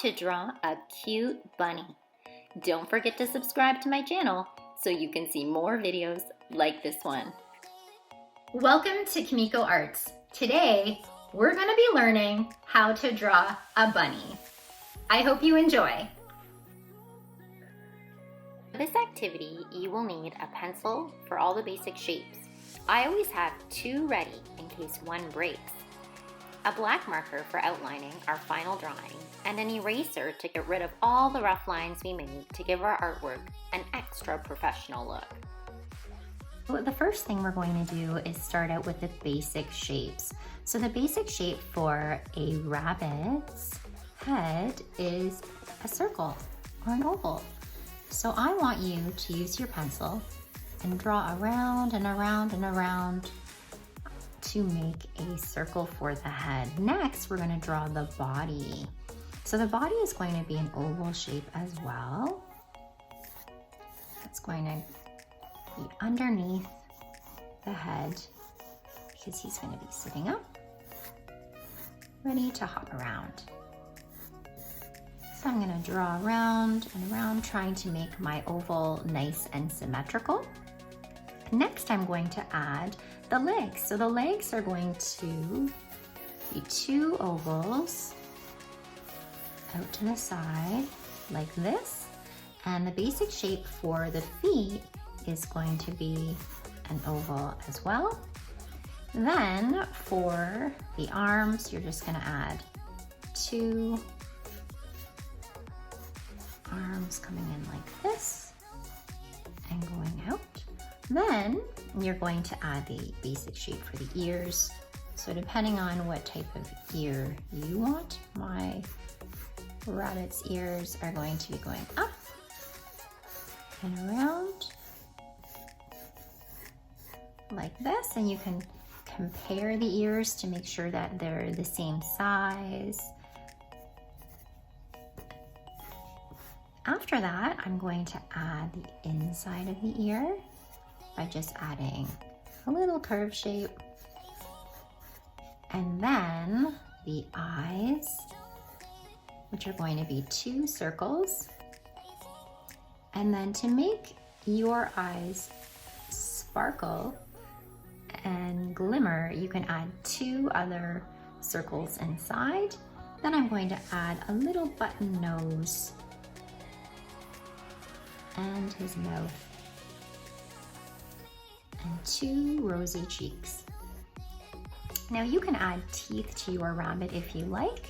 to draw a cute bunny. Don't forget to subscribe to my channel so you can see more videos like this one. Welcome to kimikoARTS. Today, we're going to be learning how to draw a bunny. I hope you enjoy. For this activity, you will need a pencil for all the basic shapes. I always have two ready in case one breaks. A black marker for outlining our final drawing, and an eraser to get rid of all the rough lines we made to give our artwork an extra professional look. Well, the first thing we're going to do is start out with the basic shapes. So the basic shape for a rabbit's head is a circle or an oval. So I want you to use your pencil and draw around and around and around to make a circle for the head. Next, we're going to draw the body. So the body is going to be an oval shape as well. It's going to be underneath the head because he's going to be sitting up, ready to hop around. So I'm going to draw around and around, trying to make my oval nice and symmetrical. Next, I'm going to add the legs. So the legs are going to be two ovals out to the side like this. And the basic shape for the feet is going to be an oval as well. Then for the arms, you're just going to add two arms coming in like this and going out. Then you're going to add the basic shape for the ears. So depending on what type of ear you want, my rabbit's ears are going to be going up and around like this. And you can compare the ears to make sure that they're the same size. After that, I'm going to add the inside of the ear by just adding a little curve shape. And then the eyes, which are going to be two circles. And then to make your eyes sparkle and glimmer, you can add two other circles inside. Then I'm going to add a little button nose and his mouth, and two rosy cheeks. Now you can add teeth to your rabbit if you like,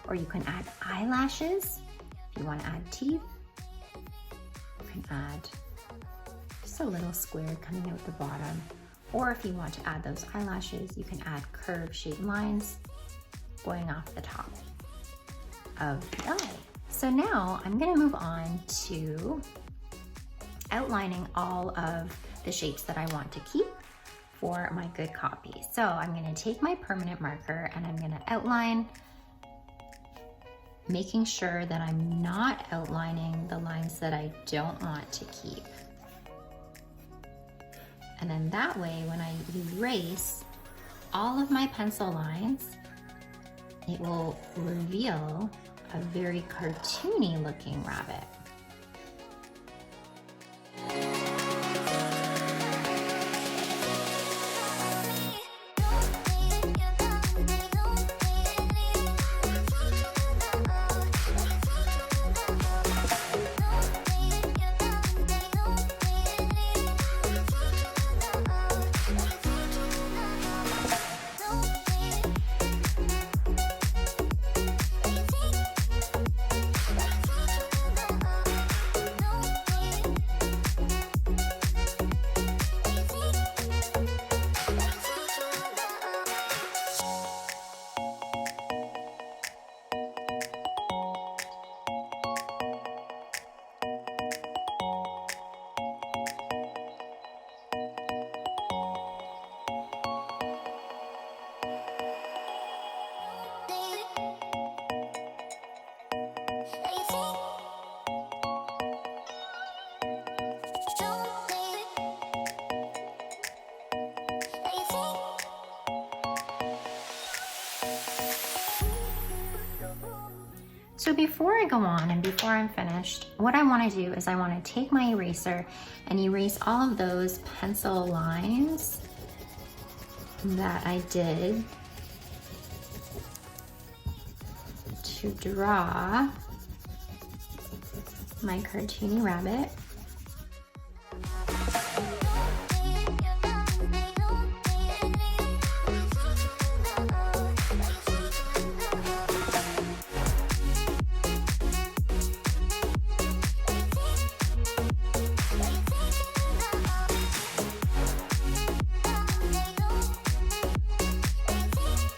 or you can add eyelashes. If you want to add teeth, you can add just a little square coming out the bottom. Or if you want to add those eyelashes, you can add curved shaped lines going off the top of the eye. So now I'm going to move on to outlining all of the shapes that I want to keep for my good copy. So I'm going to take my permanent marker and I'm going to outline, making sure that I'm not outlining the lines that I don't want to keep. And then that way, when I erase all of my pencil lines, it will reveal a very cartoony looking rabbit. So before I go on and before I'm finished, what I want to do is I want to take my eraser and erase all of those pencil lines that I did to draw my cartoony rabbit.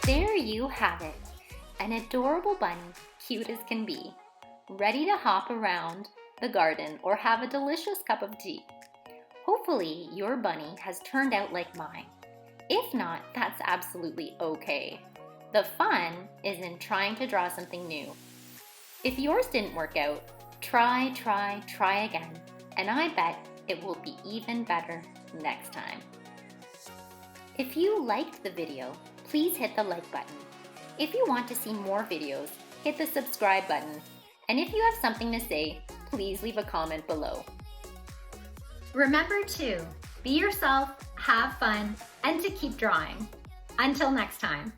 There you have it, an adorable bunny, cute as can be, ready to hop around the garden or have a delicious cup of tea. Hopefully your bunny has turned out like mine. If not, that's absolutely okay. The fun is in trying to draw something new. If yours didn't work out, try again, and I bet it will be even better next time. If you liked the video, please hit the like button. If you want to see more videos, hit the subscribe button. And if you have something to say, please leave a comment below. Remember to be yourself, have fun, and to keep drawing. Until next time.